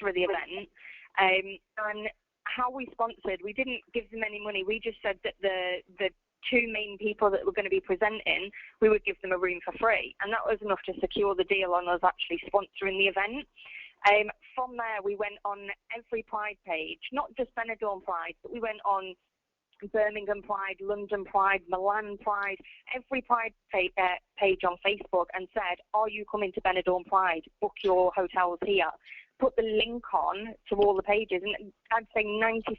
sponsor of the event. And how we sponsored, we didn't give them any money. We just said that the two main people that were going to be presenting, we would give them a room for free. And that was enough to secure the deal on us actually sponsoring the event. From there, we went on every Pride page, not just Benidorm Pride, but we went on Birmingham Pride, London Pride, Milan Pride, every Pride page on Facebook, and said, are you coming to Benidorm Pride? Book your hotels here. Put the link on to all the pages, and I'd say 95%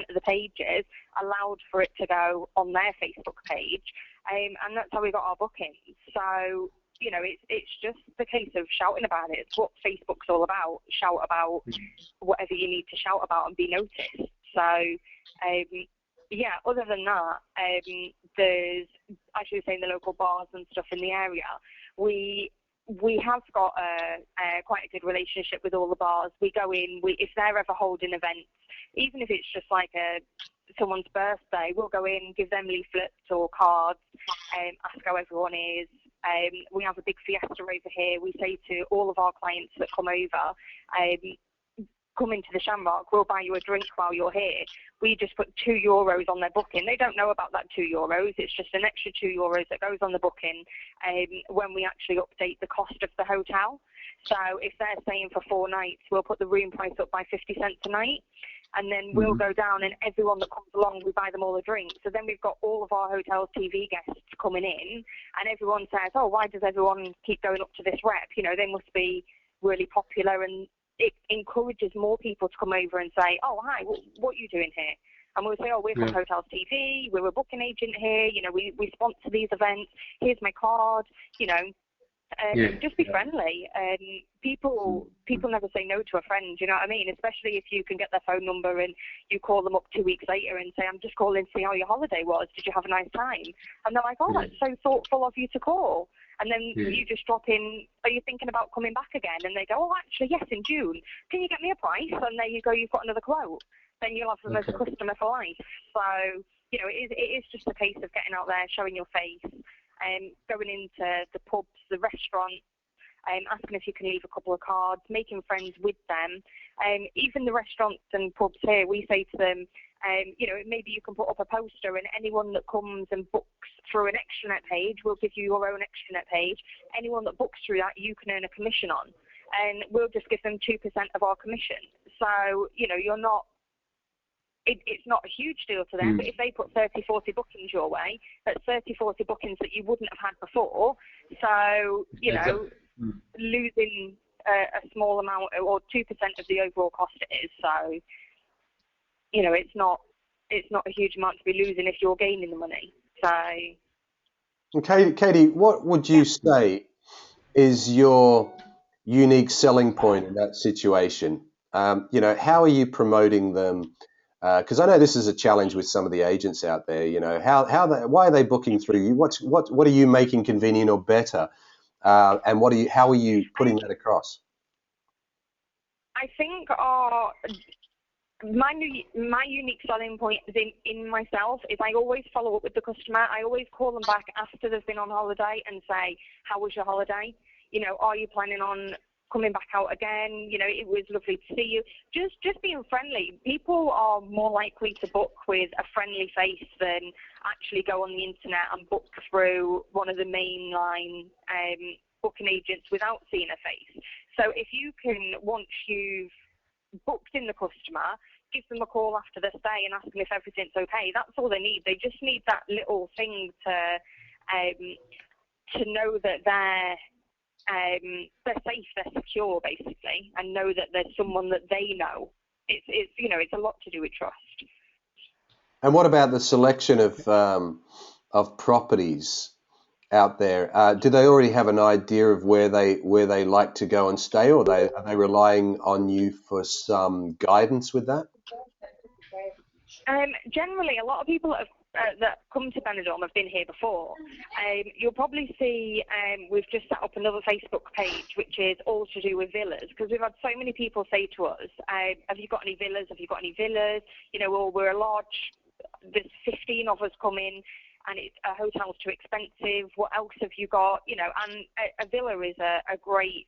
of the pages allowed for it to go on their Facebook page, and that's how we got our bookings. So, you know, it's just the case of shouting about it. It's what Facebook's all about. Shout about whatever you need to shout about and be noticed. So, yeah, other than that, there's, as you were saying, the local bars and stuff in the area. We have got quite a good relationship with all the bars. We go in, if they're ever holding events, even if it's just like someone's birthday, we'll go in, give them leaflets or cards, ask how everyone is. We have a big fiesta over here. We say to all of our clients that come over, come into the Shamrock, we'll buy you a drink while you're here. We just put €2 on their booking. They don't know about that €2. It's just an extra €2 that goes on the booking when we actually update the cost of the hotel. So if they're staying for 4 nights, we'll put the room price up by 50 cents a night. And then we'll go down, and everyone that comes along, we buy them all a drink. So then we've got all of our hotel's TV guests coming in, and everyone says, oh, why does everyone keep going up to this rep? You know, they must be really popular, and it encourages more people to come over and say, oh, hi, what are you doing here? And we'll say, oh, we're from Hotels TV, we're a booking agent here, you know, we sponsor these events, here's my card, you know, just be friendly. People never say no to a friend, you know what I mean? Especially if you can get their phone number and you call them up 2 weeks later and say, I'm just calling to see how your holiday was, did you have a nice time? And they're like, oh, that's so thoughtful of you to call. And then you just drop in, are you thinking about coming back again? And they go, oh, actually, yes, in June. Can you get me a price? And there you go, you've got another quote. Then you'll have them as a customer for life. So, you know, it is just a case of getting out there, showing your face, going into the pubs, the restaurants, asking if you can leave a couple of cards, making friends with them. Even the restaurants and pubs here, we say to them, you know, maybe you can put up a poster, and anyone that comes and books through an extranet page, we'll give you your own extranet page. Anyone that books through that, you can earn a commission on, and we'll just give them 2% of our commission. So, you know, you're not, it's not a huge deal to them, but if they put 30, 40 bookings your way, that's 30, 40 bookings that you wouldn't have had before. So, you know, losing a small amount, or 2% of the overall cost it is. So, you know, it's not a huge amount to be losing if you're gaining the money. So, okay, Katie, what would you say is your unique selling point in that situation? You know, how are you promoting them? Because I know this is a challenge with some of the agents out there. You know, why are they booking through you? What are you making convenient or better? And how are you putting that across? I think my unique selling point is in myself is I always follow up with the customer. I always call them back after they've been on holiday and say, how was your holiday? You know, are you planning on coming back out again? You know, it was lovely to see you. Just being friendly. People are more likely to book with a friendly face than actually go on the internet and book through one of the mainline booking agents without seeing a face. So if you can, once you've booked in the customer, give them a call after their stay and ask them if everything's okay. That's all they need. They just need that little thing to know that they're safe, they're secure, basically, and know that there's someone that they know. It's you know, it's a lot to do with trust. And what about the selection of properties out there? Do they already have an idea of where they like to go and stay, or are they relying on you for some guidance with that? Generally, a lot of people that come to Benidorm have been here before. You'll probably see we've just set up another Facebook page, which is all to do with villas, because we've had so many people say to us, have you got any villas? Have you got any villas? You know, well, we're a large, there's 15 of us come in, and a hotel's too expensive. What else have you got? You know, and a villa is a great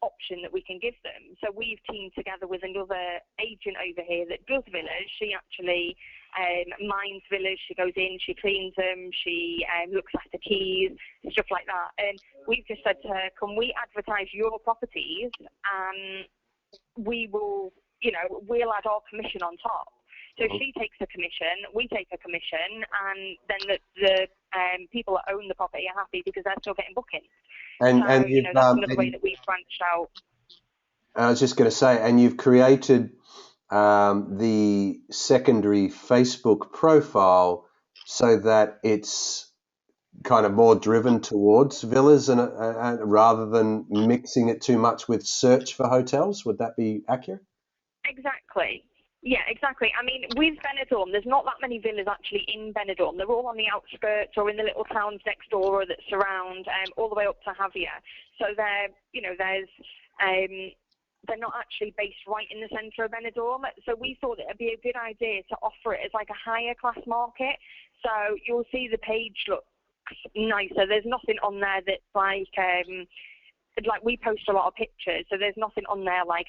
option that we can give them. So we've teamed together with another agent over here that does villas. She actually minds villas. She goes in, she cleans them, she looks after keys, stuff like that. And we've just said to her, can we advertise your properties and we will, we'll add our commission on top. So she takes a commission, we take a commission, and then the people that own the property are happy because they're still getting bookings. And that's another way that we've branched out. I was just going to say, and you've created the secondary Facebook profile so that it's kind of more driven towards villas and rather than mixing it too much with search for hotels. Would that be accurate? Exactly. Yeah, exactly. I mean, with Benidorm, there's not that many villas actually in Benidorm. They're all on the outskirts or in the little towns next door or that surround, all the way up to Javier. So they're not actually based right in the centre of Benidorm. So we thought it would be a good idea to offer it as like a higher class market. So you'll see the page looks nicer. There's nothing on there that's like we post a lot of pictures. So there's nothing on there like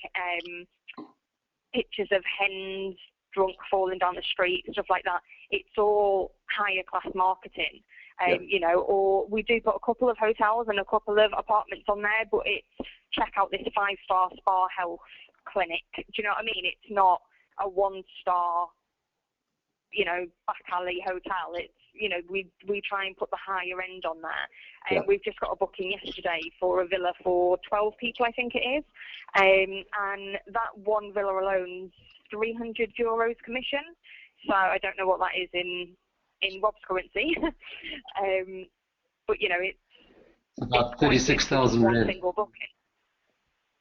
pictures of hens drunk falling down the street, stuff like that. It's all higher class marketing, or we do put a couple of hotels and a couple of apartments on there, but it's check out this 5-star spa health clinic. Do you know what I mean? It's not a 1-star, back alley hotel. It's, we try and put the higher end on there. We've just got a booking yesterday for a villa for 12 people, I think it is. And that one villa alone's €300 commission. So I don't know what that is in Rob's currency. But, it's about 36,000 one single booking.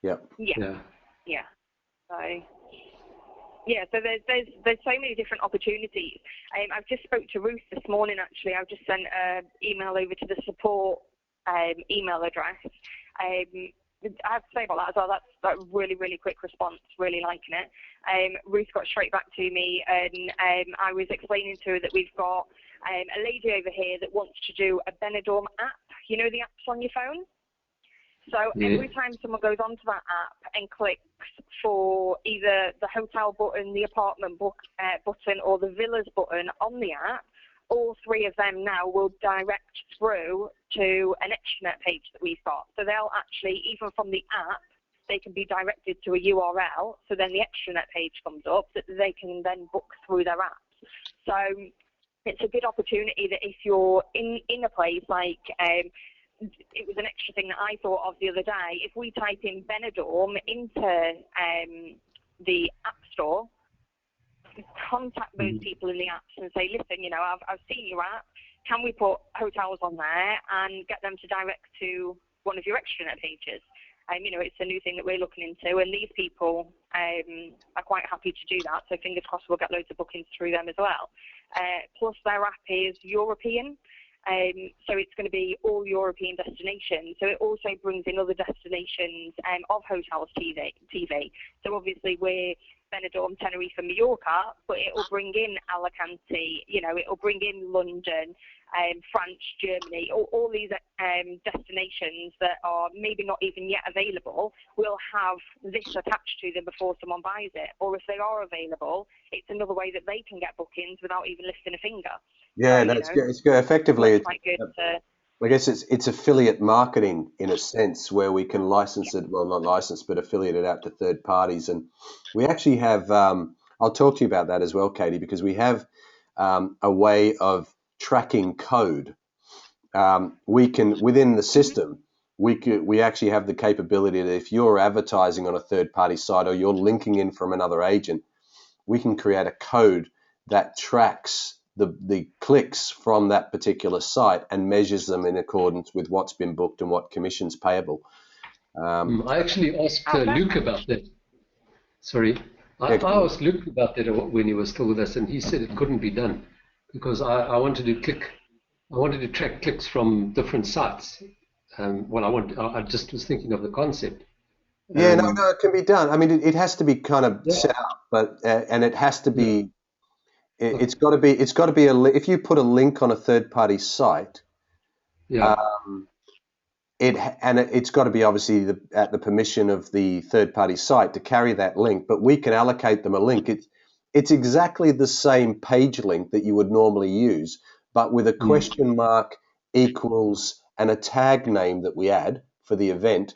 Yep. Yeah. So... Yeah, so there's so many different opportunities. I've just spoke to Ruth this morning, actually. I've just sent an email over to the support email address. I have to say about that as well, that's a really, really quick response, really liking it. Ruth got straight back to me, and I was explaining to her that we've got a lady over here that wants to do a Benidorm app. You know the apps on your phone? So every time someone goes onto that app and clicks for either the hotel button, the apartment button, or the villas button on the app, all three of them now will direct through to an extranet page that we've got. So they'll actually, even from the app, they can be directed to a URL. So then the extranet page comes up that they can then book through their apps. So it's a good opportunity that if you're in a place like... it was an extra thing that I thought of the other day. If we type in Benidorm into the App Store, contact those people in the apps and say, listen, I've seen your app. Can we put hotels on there and get them to direct to one of your extranet pages? It's a new thing that we're looking into, and these people are quite happy to do that. So fingers crossed we'll get loads of bookings through them as well. Plus their app is European. So it's going to be all European destinations. So it also brings in other destinations of hotels TV. So obviously we're Benidorm, Tenerife, and Mallorca, but it will bring in Alicante, it will bring in London, France, Germany, all these destinations that are maybe not even yet available will have this attached to them before someone buys it. Or if they are available, it's another way that they can get bookings without even lifting a finger. Yeah, so, it's good. It's good. Effectively, it's quite good to... I guess it's affiliate marketing in a sense where we can license it, well, not license, but affiliate it out to third parties. And we actually have, I'll talk to you about that as well, Katie, because we have a way of tracking code. We can, within the system, we actually have the capability that if you're advertising on a third party site or you're linking in from another agent, we can create a code that tracks the clicks from that particular site and measures them in accordance with what's been booked and what commission's payable. I actually asked Luke about that. Sorry. I asked Luke about that when he was still with us, and he said it couldn't be done because I wanted to track clicks from different sites. I just was thinking of the concept. Yeah, no, it can be done. I mean, it has to be kind of set up, but and it has to be. It's got to be. It's got to be if you put a link on a third-party site, it's got to be obviously at the permission of the third-party site to carry that link, but we can allocate them a link. It's exactly the same page link that you would normally use, but with a question mark equals and a tag name that we add for the event,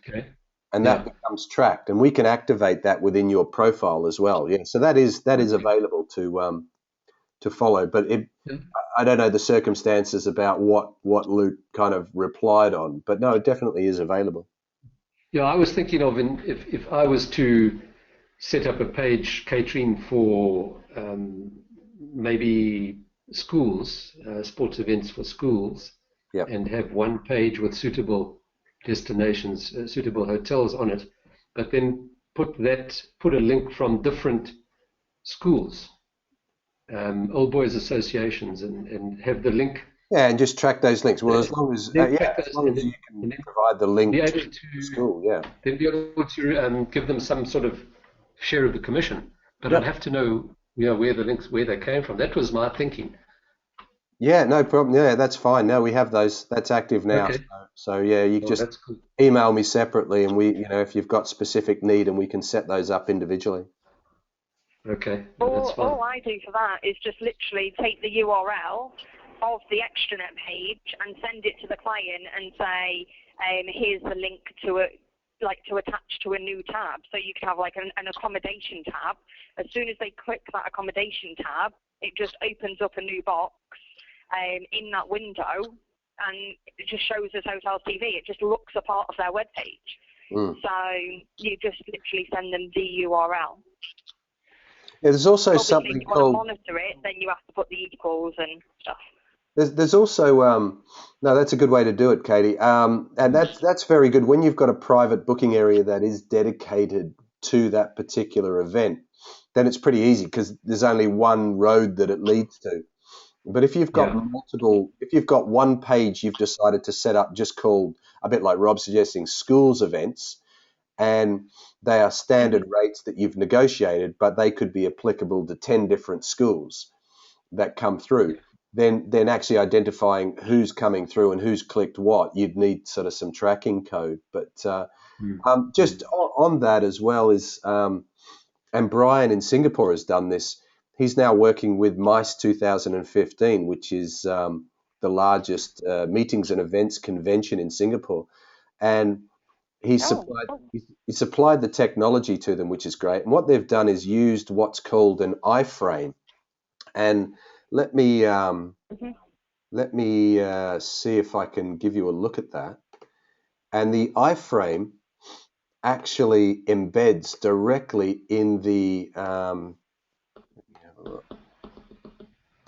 and that becomes tracked, and we can activate that within your profile as well. Yeah, so that is available to follow, but I don't know the circumstances about what Luke kind of replied on, but no, it definitely is available. Yeah, I was thinking of if I was to set up a page catering for maybe schools, sports events for schools, and have one page with suitable destinations, suitable hotels on it, but then put a link from different schools, old boys associations, and have the link. Yeah, and just track those links. Well, as long as you can provide the link to school, then be able to give them some sort of share of the commission. But I'd have to know, where they came from. That was my thinking. Yeah, no problem. Yeah, that's fine. No, we have those. That's active now. Okay. So yeah, you just email me separately, and we, if you've got specific need, and we can set those up individually. Okay. All I do for that is just literally take the URL of the extranet page and send it to the client and say, here's the link to it, like to attach to a new tab. So you can have like an accommodation tab. As soon as they click that accommodation tab, it just opens up a new box in that window, and it just shows us Hotels TV. It just looks a part of their webpage. So you just literally send them the URL. Yeah, there's also something called. If you want to monitor it, then you have to put the equals and stuff. There's also no, that's a good way to do it, Katie. And that's very good. When you've got a private booking area that is dedicated to that particular event, then it's pretty easy because there's only one road that it leads to. But if you've got if you've got one page you've decided to set up just called, a bit like Rob's suggesting, schools events, and they are standard rates that you've negotiated, but they could be applicable to 10 different schools that come through. Then actually identifying who's coming through and who's clicked what, you'd need sort of some tracking code. But just on that as well is, and Brian in Singapore has done this. He's now working with MICE 2015, which is the largest meetings and events convention in Singapore, and he supplied the technology to them, which is great. And what they've done is used what's called an iframe, and let me see if I can give you a look at that. And the iframe actually embeds directly in the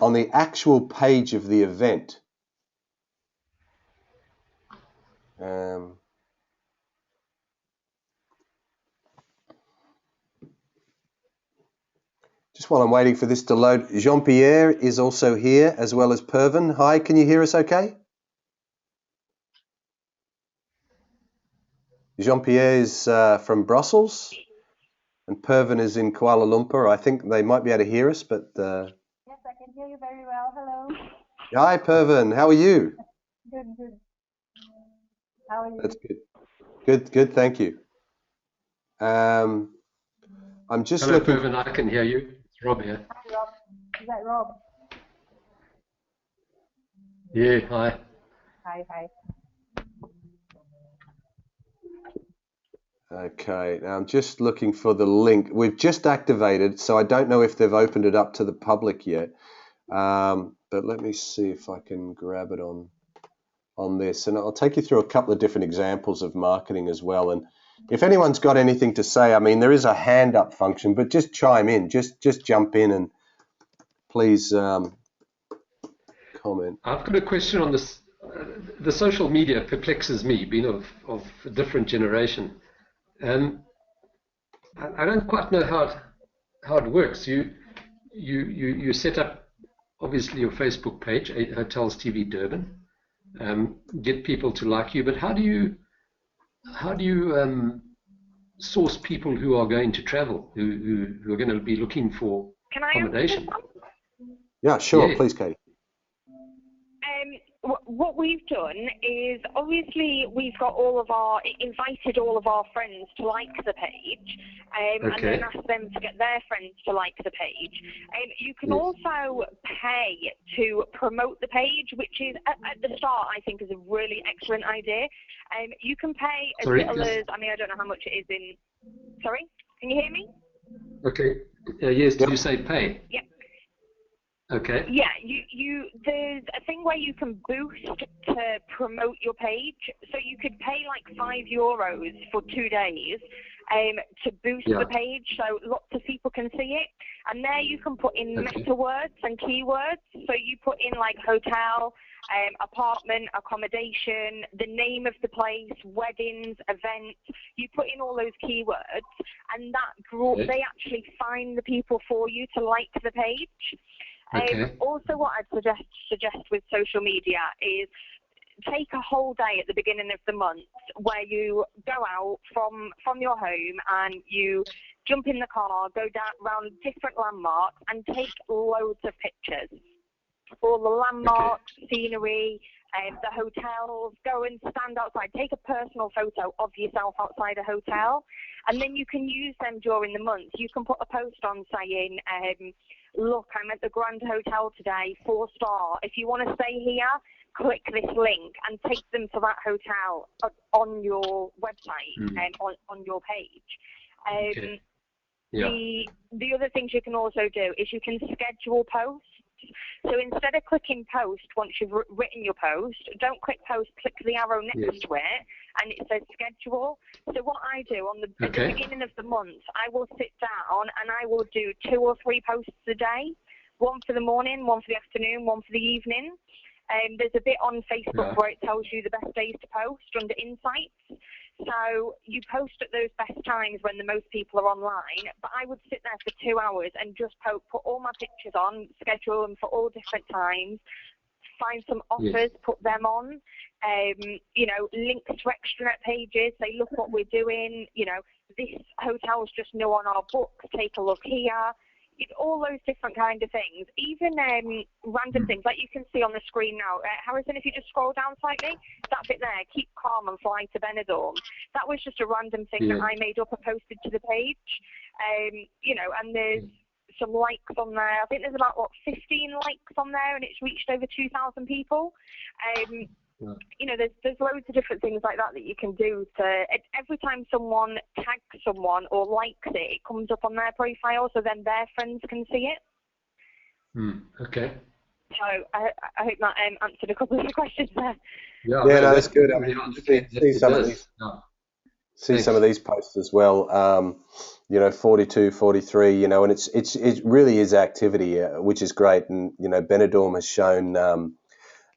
on the actual page of the event. Just while I'm waiting for this to load, Jean-Pierre is also here, as well as Pervin. Hi, can you hear us okay? Jean-Pierre is from Brussels, and Pervin is in Kuala Lumpur. I think they might be able to hear us, but... Yes, I can hear you very well. Hello. Hi, Pervin. How are you? Good. How are you? That's good. Good, thank you. I'm just Hello, looking... Pervin, I can hear you. It's Rob here. Hi, Rob. Is that Rob? Yeah, hi. Hi. Okay, now I'm just looking for the link. We've just activated, so I don't know if they've opened it up to the public yet. But let me see if I can grab it on this. And I'll take you through a couple of different examples of marketing as well. And if anyone's got anything to say, I mean, there is a hand up function, but just chime in, just jump in and please comment. I've got a question on this. The social media perplexes me, being of a different generation. I don't quite know how it works. You set up obviously your Facebook page, Hotels TV Durban, get people to like you, but how do you source people who are going to travel, who are going to be looking for accommodation? Yeah, sure. Yeah. Please, Katie. What we've done is, obviously, we've got invited all of our friends to like the page, and then asked them to get their friends to like the page. You can also pay to promote the page, which is, at the start, I think is a really excellent idea. You can pay as little as, I mean, I don't know how much it is in, sorry, can you hear me? Okay, yes, did you say pay? Yeah. Okay. Yeah, there's a thing where you can boost to promote your page. So you could pay like €5 for 2 days to boost the page, so lots of people can see it. And there you can put in meta words and keywords. So you put in like hotel, apartment, accommodation, the name of the place, weddings, events. You put in all those keywords, and that they actually find the people for you to like the page. Also, what I'd suggest with social media is take a whole day at the beginning of the month where you go out from your home and you jump in the car, go down around different landmarks and take loads of pictures. All the landmarks, scenery, the hotels, go and stand outside. Take a personal photo of yourself outside a hotel, and then you can use them during the month. You can put a post on saying, look, I'm at the Grand Hotel today, 4-star. If you want to stay here, click this link and take them to that hotel on your website and on your page. The other things you can also do is you can schedule posts. So instead of clicking post once you've written your post, don't click post, click the arrow next to it, and it says schedule. So what I do at the beginning of the month, I will sit down and I will do 2 or 3 posts a day, one for the morning, one for the afternoon, one for the evening. There's a bit on Facebook where it tells you the best days to post under insights. So you post at those best times when the most people are online, but I would sit there for 2 hours and just put all my pictures on, schedule them for all different times, find some offers, put them on, links to extranet pages, say, look what we're doing, this hotel's just new on our books, take a look here. All those different kind of things, even random things like you can see on the screen now. Harrison, if you just scroll down slightly, that bit there, keep calm and fly to Benidorm. That was just a random thing that I made up and posted to the page. And there's some likes on there. I think there's about 15 likes on there, and it's reached over 2,000 people. There's loads of different things like that you can do. Every time someone tags someone or likes it, it comes up on their profile, so then their friends can see it. Okay. So I hope that answered a couple of the questions there. Yeah, no, that's good. I mean, see some of these posts as well. 42, 43. And it really is activity, which is great. And Benidorm has shown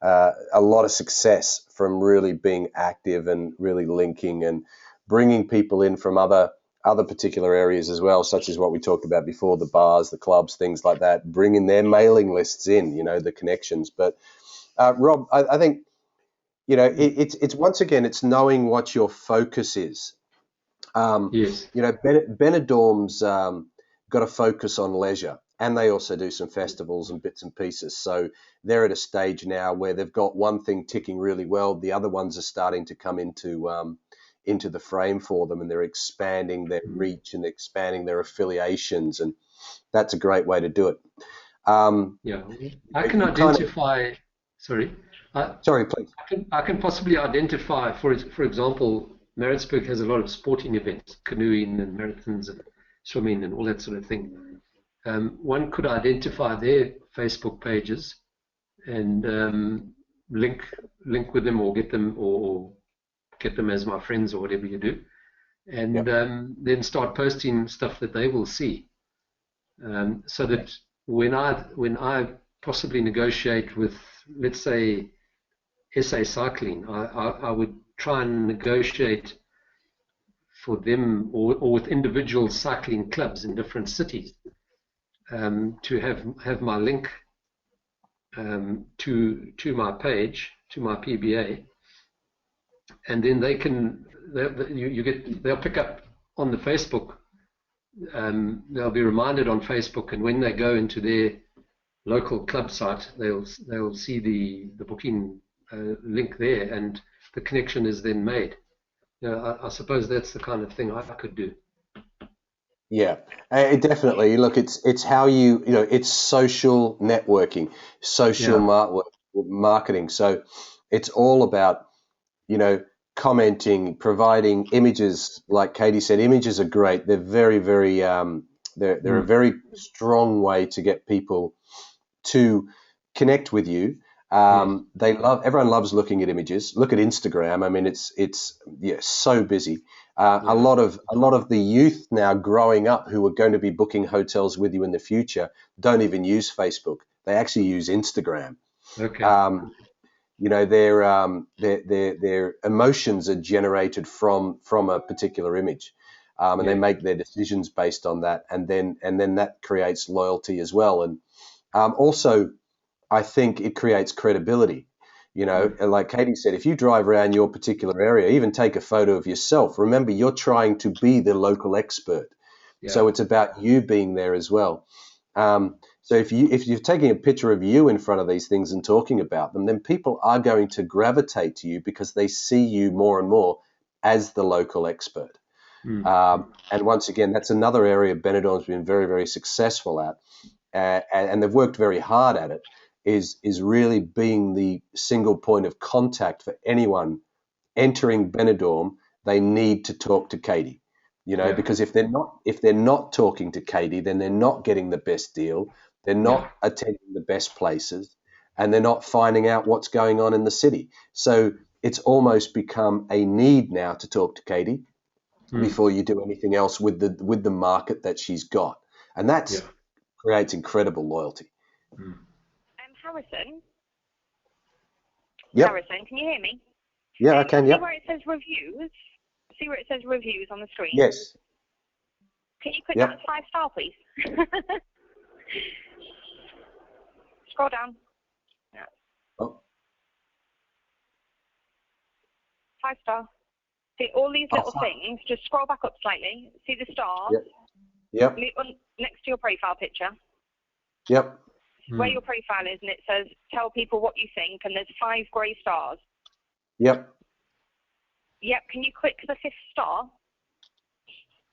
a lot of success from really being active and really linking and bringing people in from other particular areas as well, such as what we talked about before, the bars, the clubs, things like that, bringing their mailing lists in, the connections. But Rob, I think, it's once again, it's knowing what your focus is. Benidorm's got a focus on leisure, and they also do some festivals and bits and pieces. So they're at a stage now where they've got one thing ticking really well. The other ones are starting to come into the frame for them, and they're expanding their reach and expanding their affiliations, and that's a great way to do it. I can identify. Sorry, please. I can possibly identify, for example, Maritzburg has a lot of sporting events, canoeing and marathons and swimming and all that sort of thing. One could identify their Facebook pages and link with them, or get them as my friends, or whatever you do, and then start posting stuff that they will see, so that when I possibly negotiate with, let's say, SA Cycling, I would try and negotiate for them or with individual cycling clubs in different cities to have my link to my page, to my PBA, and then they'll pick up on the Facebook. They'll be reminded on Facebook, and when they go into their local club site, they'll see the booking link there, and the connection is then made. I suppose that's the kind of thing I could do. Yeah, it definitely. Look, it's how it's social networking, social marketing. So it's all about, commenting, providing images. Like Katie said, images are great. They're very, very, they're a very strong way to get people to connect with you. Everyone loves looking at images. Look at Instagram. I mean, it's so busy. A lot of the youth now growing up who are going to be booking hotels with you in the future don't even use Facebook. They actually use Instagram. Okay. Their emotions are generated from a particular image, and they make their decisions based on that, and then that creates loyalty as well. And also, I think it creates credibility. And like Katie said, if you drive around your particular area, even take a photo of yourself, remember you're trying to be the local expert. So it's about you being there as well. So if you're taking a picture of you in front of these things and talking about them, then people are going to gravitate to you because they see you more and more as the local expert. And once again, that's another area Benidorm's been very, very successful at, and they've worked very hard at it, is really being the single point of contact for anyone entering Benidorm. They need to talk to Katie, because if they're not talking to Katie, then they're not getting the best deal. They're not attending the best places, and they're not finding out what's going on in the city. So it's almost become a need now to talk to Katie before you do anything else with the market that she's got, and that creates incredible loyalty. Harrison. Yep. Harrison, can you hear me? Yeah, I can. See Yep. where it says reviews. See where it says reviews on the screen. Yes. Can you click that 5-star, please? Scroll down. Yeah. Oh. 5-star. See all these little things. Just scroll back up slightly. See the stars. Yep. Next to your profile picture. Yep. Where your profile is, and it says tell people what you think, and there's 5 grey stars. Yep. Can you click the 5th star?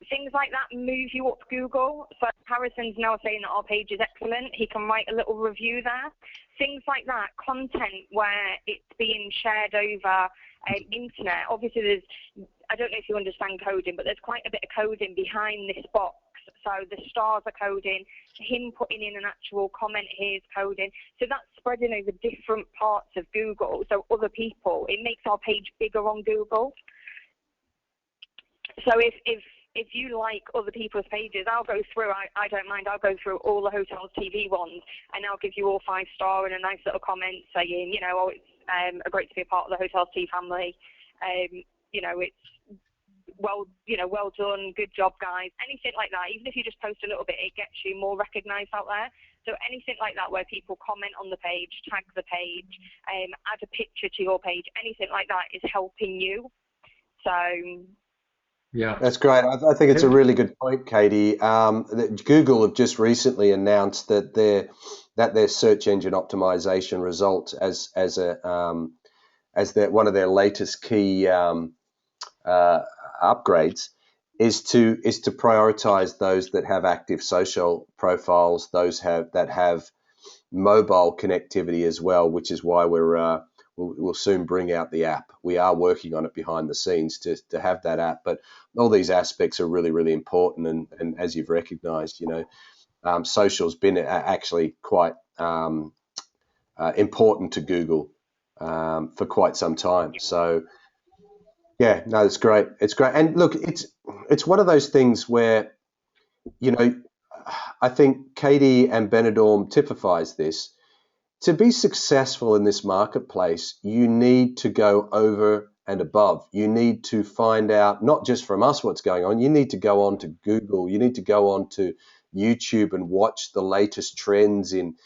Things like that move you up Google. So Harrison's now saying that our page is excellent. He can write a little review there. Things like that, content where it's being shared over internet. Obviously, I don't know if you understand coding, but there's quite a bit of coding behind this box. So the stars are coding, him putting in an actual comment here is coding. So that's spreading over different parts of Google. So other people, it makes our page bigger on Google. So if you like other people's pages, I'll go through, I don't mind, I'll go through all the Hotels TV ones, and I'll give you all 5-star and a nice little comment saying, it's great to be a part of the Hotels TV family. It's well done, good job, guys. Anything like that, even if you just post a little bit, it gets you more recognized out there. So anything like that where people comment on the page, tag the page, add a picture to your page, anything like that is helping you. So yeah, that's great. I think it's a really good point, Katie. Google have just recently announced that their search engine optimization results as one of their latest key upgrades is to prioritize those that have active social profiles, those that have mobile connectivity as well, which is why we'll soon bring out the app. We are working on it behind the scenes to have that app, but all these aspects are really, really important. And as you've recognized, social's been actually quite important to Google for quite some time. So yeah, no, it's great. It's great. And look, it's one of those things where, I think Katie and Benidorm typifies this. To be successful in this marketplace, you need to go over and above. You need to find out, not just from us what's going on, you need to go on to Google, you need to go on to YouTube and watch the latest trends in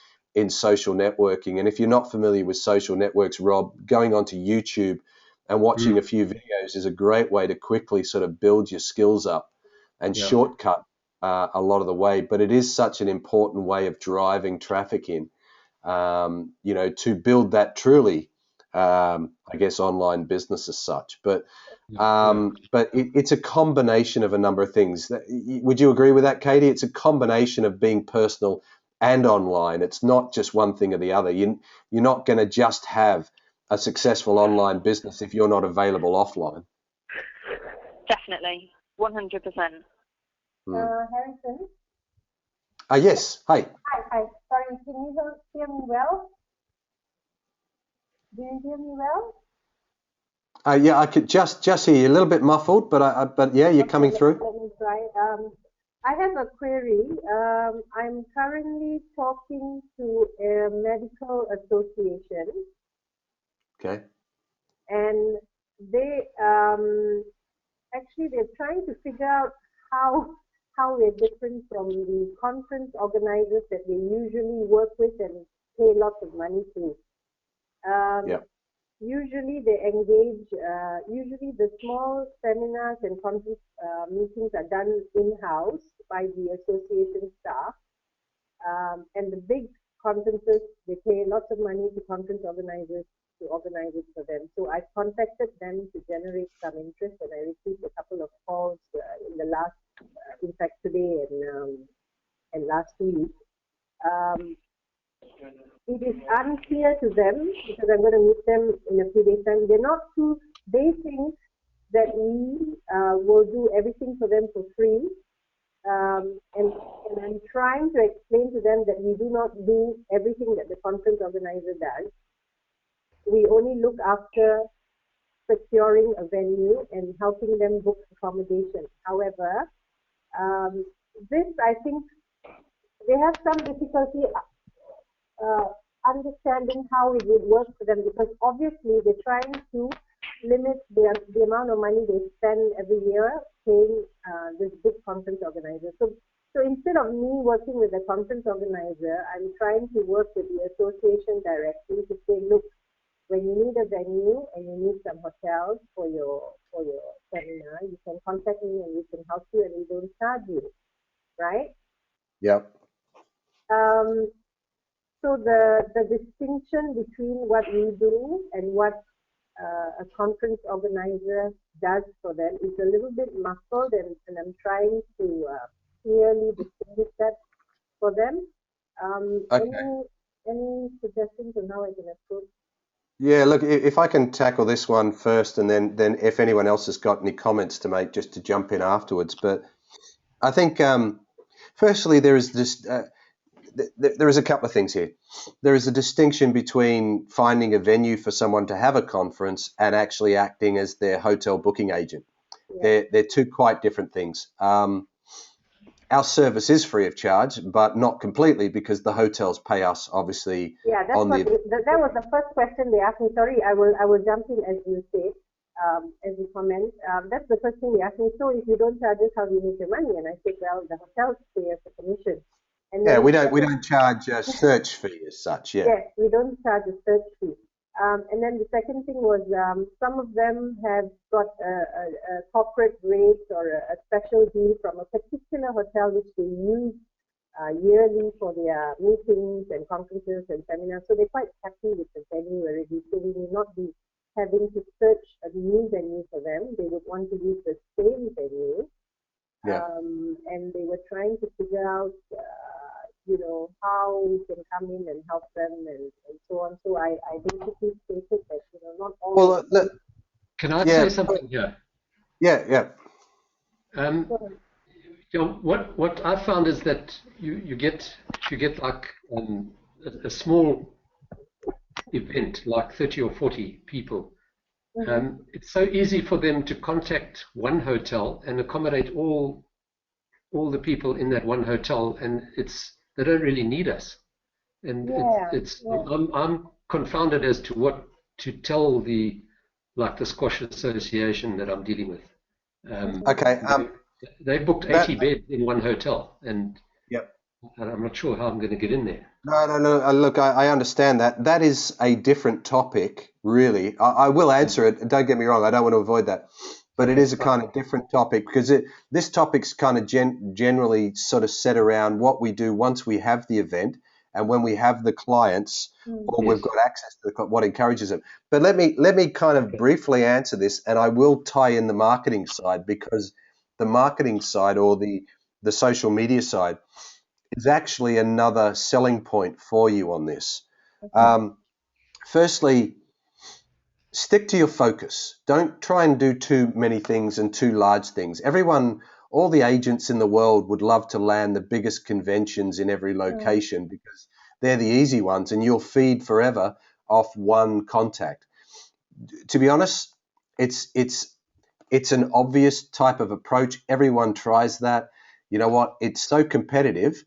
social networking. And if you're not familiar with social networks, Rob, going onto YouTube and watching a few videos is a great way to quickly sort of build your skills up and shortcut a lot of the way. But it is such an important way of driving traffic in, to build that truly I guess, online business as such. But it's a combination of a number of things. Would you agree with that, Katie? It's a combination of being personal and online. It's not just one thing or the other. You're not going to just have a successful online business if you're not available offline. Definitely, 100%. Harrison? Yes. Hi. Hi. Sorry, can you hear me well? Do you hear me well? Yeah, I could just hear you a little bit muffled, but yeah, you're coming through. Let me try. I have a query. I'm currently talking to a medical association. Okay. And they actually they're trying to figure out how we're different from the conference organizers that they usually work with and pay lots of money to. Usually they engage, usually the small seminars and conference meetings are done in-house by the association staff. And the big conferences, they pay lots of money to conference organizers to organize it for them. So I contacted them to generate some interest, and I received a couple of calls in the last, in fact today and last week. It is unclear to them, because I'm going to meet them in a few days' time. They think that we will do everything for them for free. And I'm trying to explain to them that we do not do everything that the conference organizer does. We only look after securing a venue and helping them book accommodation. However, this, I think, they have some difficulty understanding how it would work for them, because obviously they're trying to limit the amount of money they spend every year paying this big conference organizer. So instead of me working with the conference organizer, I'm trying to work with the association directly to say, look, when you need a venue and you need some hotels for your seminar, you can contact me and we can help you, and we don't charge you, right? Yep. So the distinction between what we do and what a conference organizer does for them is a little bit muffled, and I'm trying to clearly distinguish that for them. Okay. Any suggestions on how I can approach? Yeah, look, if I can tackle this one first, and then if anyone else has got any comments to make, just to jump in afterwards. But I think, firstly, there is this. There is a couple of things here. There is a distinction between finding a venue for someone to have a conference and actually acting as their hotel booking agent. Yeah. They're two quite different things. Our service is free of charge, but not completely, because the hotels pay us, obviously. Yeah, that was the first question they asked me. Sorry, I will jump in as you say, as you comment. That's the first thing they asked me. So if you don't charge us, how do you make your money? And I said, well, the hotels pay us a commission. And yeah, we don't charge a search fee as such. Yeah. Yes, we don't charge a search fee. And then the second thing was some of them have got a corporate rate or a special deal from a particular hotel which they use yearly for their meetings and conferences and seminars. So they're quite happy with the venue already. So we will not be having to search a new venue for them. They would want to use the same venue. Yeah. And they were trying to figure out how we can come in and help them and so on. So I basically stated that, not all. Well, can I say something here? Yeah. What I found is that you get like a small event, like 30 or 40 people. Mm-hmm. It's so easy for them to contact one hotel and accommodate all the people in that one hotel, and they don't really need us. And I'm confounded as to what to tell the Squash Association that I'm dealing with. Okay. They booked 80 beds in one hotel, and yep. I'm not sure how I'm going to get in there. No. Look, I understand that. That is a different topic, really. I will answer it. Don't get me wrong. I don't want to avoid that. But it is a kind of different topic, because this topic's kind of generally sort of set around what we do once we have the event, and when we have the clients, or Yes. we've got access to what encourages them. But let me kind of briefly answer this, and I will tie in the marketing side, because the marketing side, or the social media side, is actually another selling point for you on this. Firstly, stick to your focus. Don't try and do too many things and too large things. All the agents in the world would love to land the biggest conventions in every location, because they're the easy ones and you'll feed forever off one contact. To be honest, it's an obvious type of approach. Everyone tries that. You know what? It's so competitive.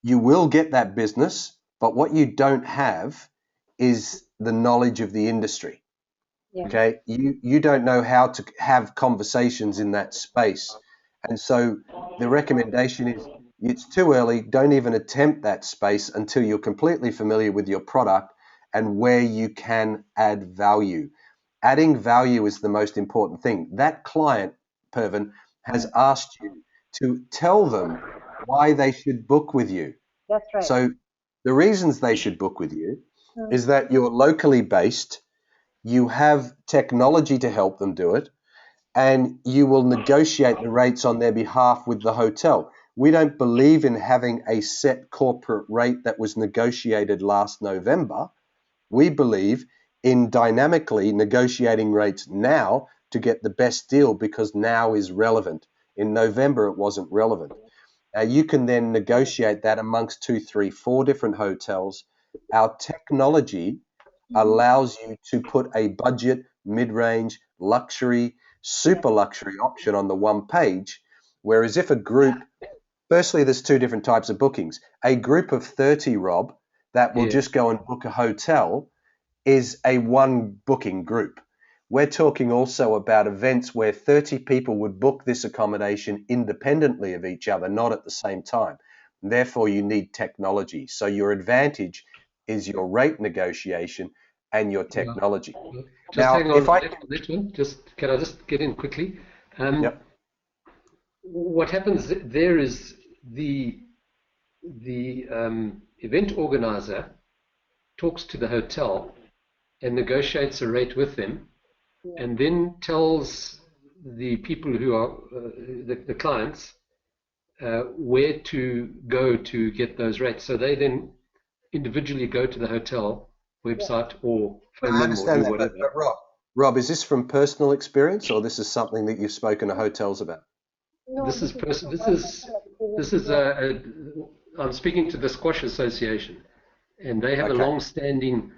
You will get that business, but what you don't have is the knowledge of the industry. Okay, you don't know how to have conversations in that space, and so the recommendation is, it's too early. Don't even attempt that space until you're completely familiar with your product and where you can add value. Adding value is the most important thing. That client, Pervin, has asked you to tell them why they should book with you. That's right. So the reasons they should book with you is that you're locally based, you have technology to help them do it, and you will negotiate the rates on their behalf with the hotel. We don't believe in having a set corporate rate that was negotiated last November. We believe in dynamically negotiating rates now to get the best deal, because now is relevant. In November, it wasn't relevant. You can then negotiate that amongst 2, 3, 4 different hotels. Our technology allows you to put a budget, mid-range, luxury, super luxury option on the one page. Whereas if a group, firstly, there's 2 different types of bookings. A group of 30, Rob, that will just go and book a hotel is a one booking group. We're talking also about events where 30 people would book this accommodation independently of each other, not at the same time. Therefore, you need technology. So your advantage is your rate negotiation and your technology. Just Now, hang on if I that one. Can I just get in quickly? Yep. What happens there is the event organizer talks to the hotel and negotiates a rate with them, and then tells the people who are the clients where to go to get those rates. So they then individually go to the hotel website or phone I them or understand do that, whatever. but Rob, is this from personal experience, or this is something that you've spoken to hotels about? No, This is I'm speaking to the Squash Association, and they have a long-standing.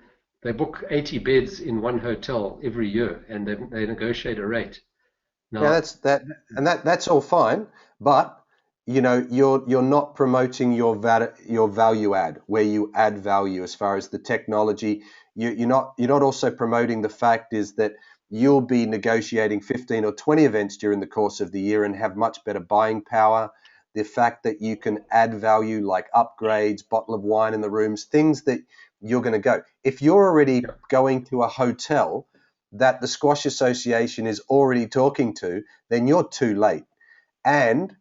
They book 80 beds in one hotel every year, and they negotiate a rate. Now that's all fine, but you know you're not promoting your value add, where you add value as far as the technology. You're not also promoting the fact is that you'll be negotiating 15 or 20 events during the course of the year and have much better buying power. The fact that you can add value like upgrades, bottle of wine in the rooms, things that you're going to go. If you're already going to a hotel that the Squash Association is already talking to, then you're too late. And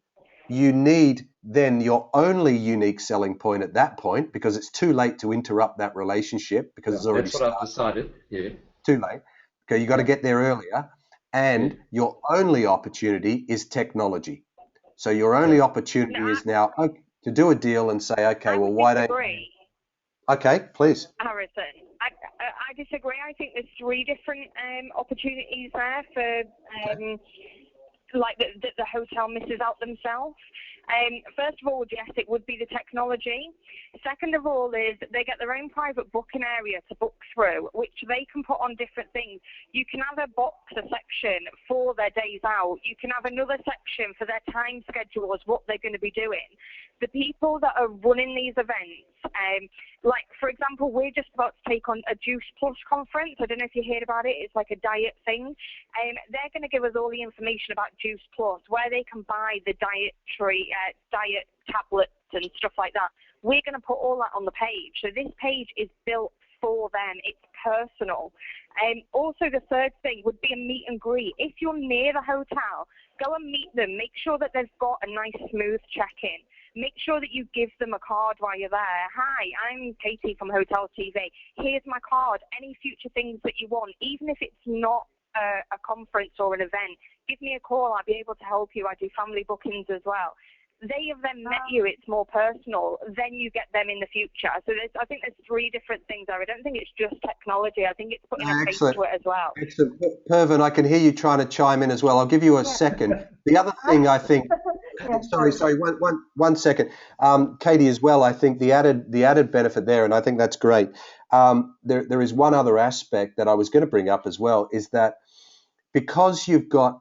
you need then your only unique selling point at that point, because it's too late to interrupt that relationship because it's already started. That's what I've decided. Yeah. Too late. Okay, you got to get there earlier. And your only opportunity is technology. So your only opportunity is now to do a deal and say, okay, well, why don't you? Okay, please. Harrison, I disagree. I think there's 3 different opportunities there for like the hotel misses out themselves. First of all, yes, it would be the technology. Second of all is they get their own private booking area to book through, which they can put on different things. You can have a section for their days out. You can have another section for their time schedules, what they're going to be doing. The people that are running these events, like, for example, we're just about to take on a Juice Plus conference. I don't know if you heard about it. It's like a diet thing. They're going to give us all the information about Juice Plus, where they can buy the diet tablets and stuff like that. We're going to put all that on the page. So this page is built for them. It's personal. Also, the third thing would be a meet and greet. If you're near the hotel, go and meet them. Make sure that they've got a nice, smooth check-in. make sure that you give them a card while you're there. Hi, I'm Katie from Hotel TV. Here's my card. Any future things that you want, even if it's not a conference or an event, give me a call. I'll be able to help you. I do family bookings as well. They have then met you. It's more personal. Then you get them in the future. So I think there's three different things there. I don't think it's just technology. I think it's putting a face to it as well. Excellent. Pervin, I can hear you trying to chime in as well. I'll give you a second. The other thing I think, sorry, one second. Katie as well, I think the added benefit there, and I think that's great. There is one other aspect that I was going to bring up as well, is that because you've got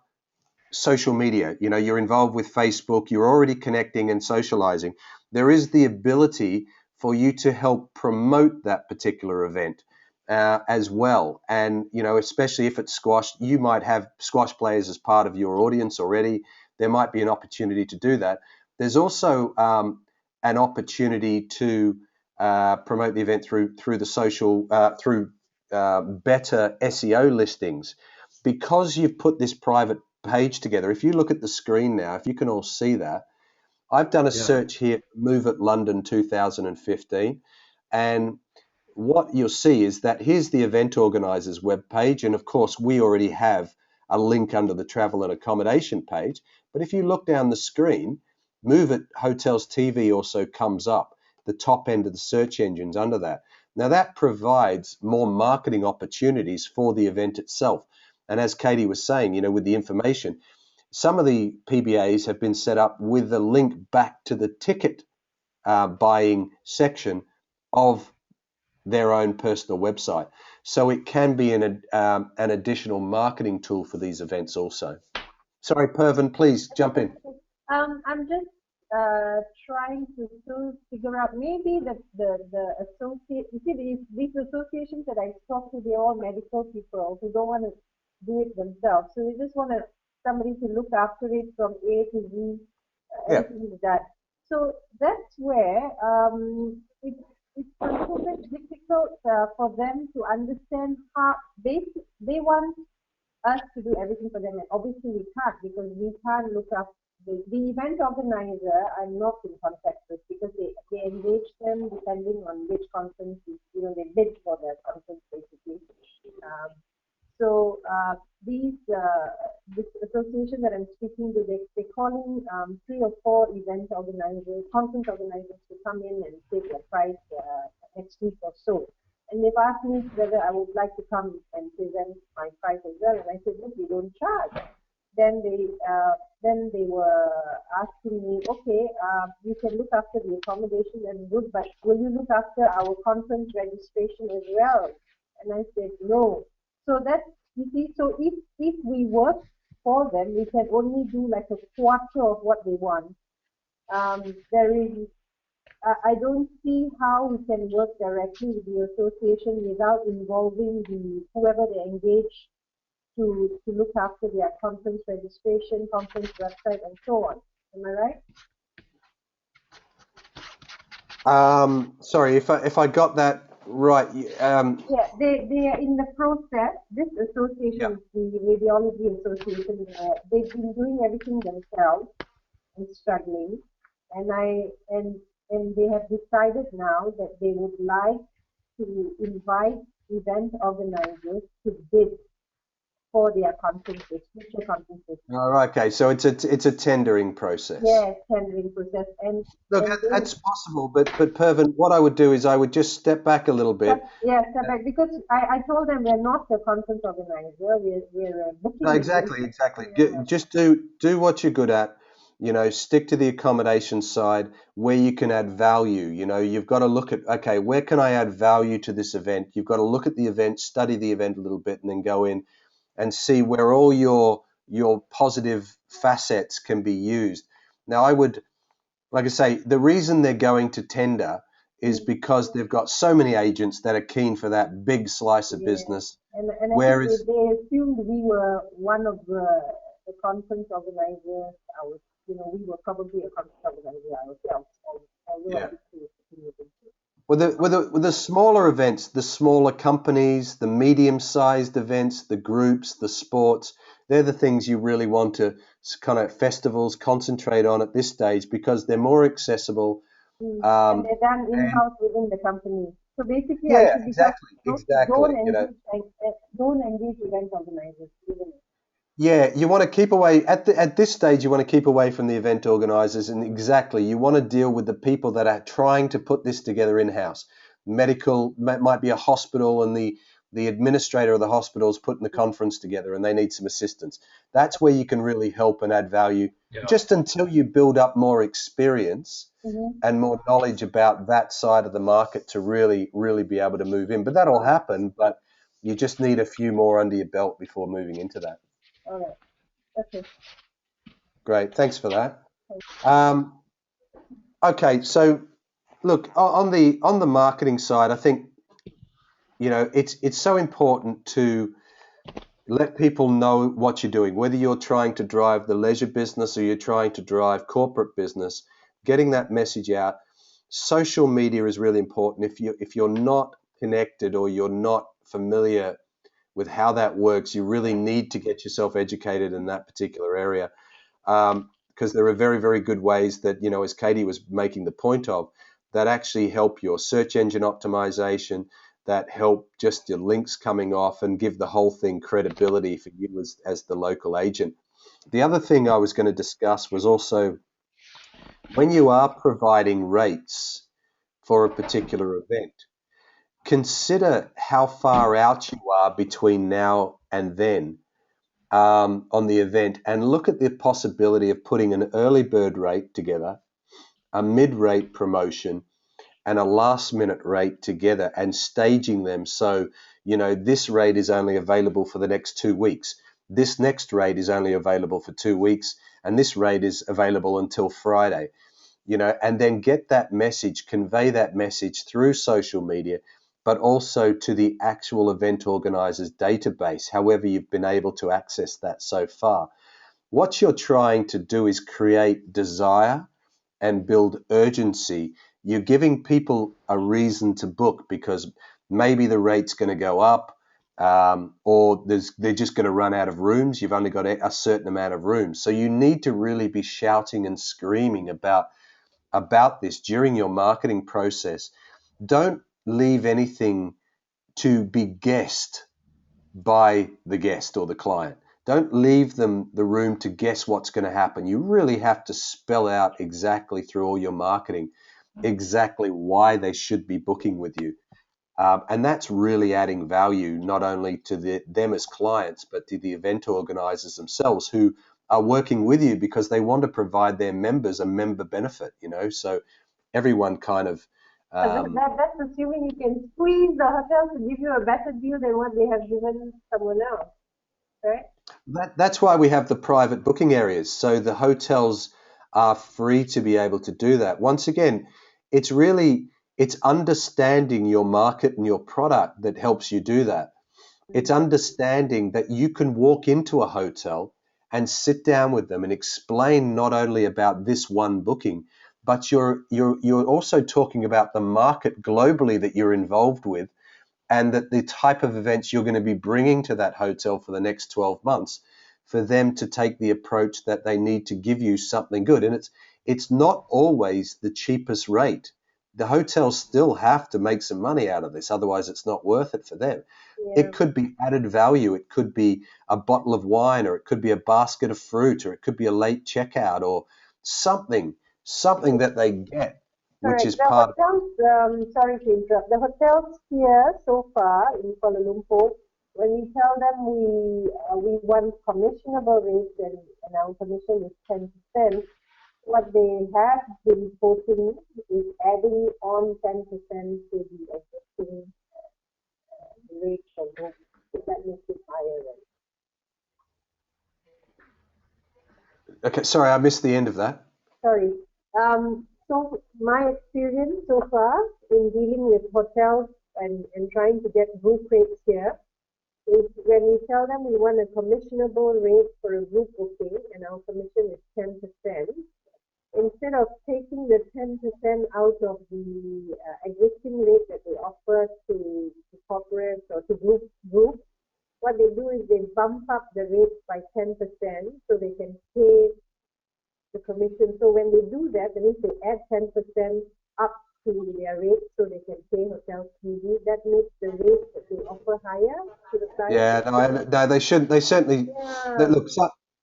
social media, you're involved with Facebook, you're already connecting and socializing, there is the ability for you to help promote that particular event as well. And, especially if it's squash, you might have squash players as part of your audience already. There might be an opportunity to do that. There's also an opportunity to promote the event through the social, through better SEO listings. Because you've put this private page together, if you look at the screen now, if you can all see that, I've done a search here, Move It London 2015, and what you'll see is that here's the event organizer's webpage, and of course we already have a link under the travel and accommodation page. But if you look down the screen, Move It Hotels TV also comes up, the top end of the search engines under that. Now that provides more marketing opportunities for the event itself. And as Katie was saying, with the information, some of the PBAs have been set up with a link back to the ticket buying section of their own personal website. So it can be an additional marketing tool for these events also. Sorry, Pervin, please jump in. I'm just trying to still figure out maybe the associate. You see, these associations that I talk to, they're all medical people who don't want to do it themselves. So they just want somebody to look after it from A to Z, everything like that. So that's where it's a little bit difficult for them to understand how they want us to do everything for them, and obviously we can't, because we can't look up the event organizer. I'm not in contact with, because they engage them depending on which conference they bid for their conference basically. So this association that I'm speaking to, they're calling 3 or 4 event organizers, conference organizers, to come in and take their price next week or so. And they've asked me whether I would like to come and present my price as well. And I said, look, we don't charge. Then they were asking me, okay, you can look after the accommodation, and good, but will you look after our conference registration as well? And I said, no. So that's, you see, so if we work for them, we can only do like a quarter of what they want. I don't see how we can work directly with the association without involving whoever they engage to look after their conference registration, conference website, and so on. Am I right? Sorry, if I got that right. Yeah, they are in the process. This association is the Radiology Association. They've been doing everything themselves and struggling, and they have decided now that they would like to invite event organizers to bid for their conferences, future conferences. Oh, okay, so it's a tendering process. Yes, tendering process. And look, that's possible, but Pervin, what I would do is I would just step back a little bit. Step back, because I told them we're not the conference organizer. We're booking. No, exactly. Yeah. Just do what you're good at. Stick to the accommodation side where you can add value. You've got to look at, okay, where can I add value to this event? You've got to look at the event, study the event a little bit, and then go in and see where all your positive facets can be used. Now, I would, like I say, the reason they're going to tender is because they've got so many agents that are keen for that big slice of business. And whereas they assumed we were one of the conference organizers. We were probably a conference organizer ourselves. With the smaller events, the smaller companies, the medium-sized events, the groups, the sports, They're the things you really want to kind of festivals concentrate on at this stage because they're more accessible. And they're done in-house within the company. So basically, I Yeah, should be exactly. don't engage event organizers, isn't it? Yeah, you want to keep away at this stage. You want to keep away from the event organizers, and exactly, you want to deal with the people that are trying to put this together in-house. Medical might be a hospital, and the administrator of the hospital is putting the conference together, and they need some assistance. That's where you can really help and add value. Yeah. Just until you build up more experience and more knowledge about that side of the market to really be able to move in. But that'll happen. But you just need a few more under your belt before moving into that. All right. Okay. Great, thanks for that. Okay, so look, on the marketing side, I think it's so important to let people know what you're doing, whether you're trying to drive the leisure business or you're trying to drive corporate business. Getting that message out. Social media is really important. If you're not connected or you're not familiar with how that works, you really need to get yourself educated in that particular area. Because there are very, very good ways that, as Katie was making the point of, that actually help your search engine optimization, that help just your links coming off and give the whole thing credibility for you as the local agent. The other thing I was going to discuss was also when you are providing rates for a particular event, consider how far out you are between now and then on the event, and look at the possibility of putting an early bird rate together, a mid-rate promotion, and a last-minute rate together, and staging them so this rate is only available for the next 2 weeks. This next rate is only available for 2 weeks, and this rate is available until Friday. And then get that message, convey that message through social media, but also to the actual event organizer's database, however you've been able to access that so far. What you're trying to do is create desire and build urgency. You're giving people a reason to book because maybe the rate's going to go up, or they're just going to run out of rooms. You've only got a certain amount of rooms. So you need to really be shouting and screaming about this during your marketing process. Don't leave anything to be guessed by the guest or the client. Don't leave them the room to guess what's going to happen. You really have to spell out exactly through all your marketing exactly why they should be booking with you. And that's really adding value not only to them as clients, but to the event organizers themselves who are working with you because they want to provide their members a member benefit, so everyone kind of... that's assuming you can squeeze the hotel to give you a better deal than what they have given someone else, right? That's why we have the private booking areas. So the hotels are free to be able to do that. Once again, it's understanding your market and your product that helps you do that. It's understanding that you can walk into a hotel and sit down with them and explain not only about this one booking, but you're also talking about the market globally that you're involved with, and that the type of events you're going to be bringing to that hotel for the next 12 months for them to take the approach that they need to give you something good. And it's not always the cheapest rate. The hotels still have to make some money out of this, otherwise it's not worth it for them. Yeah. It could be added value. It could be a bottle of wine, or it could be a basket of fruit, or it could be a late checkout, or something that they get, which is part of... Sorry to interrupt. The hotels here so far in Kuala Lumpur, when we tell them we want commissionable rates and our commission is 10%, what they have been quoting is adding on 10% to the existing rate for group. So that makes it higher then. Okay, sorry, I missed the end of that. Sorry. So my experience so far in dealing with hotels and trying to get group rates here is when we tell them we want a commissionable rate for a group booking and our commission is 10%, instead of taking the 10% out of the existing rate that they offer to corporates or to groups, what they do is they bump up the rates by 10% so they can pay the commission. So when they do that, that means they add 10% up to their rate so they can pay hotels freely. That makes the rate that they offer higher to the client. Yeah, no, they shouldn't. They certainly look.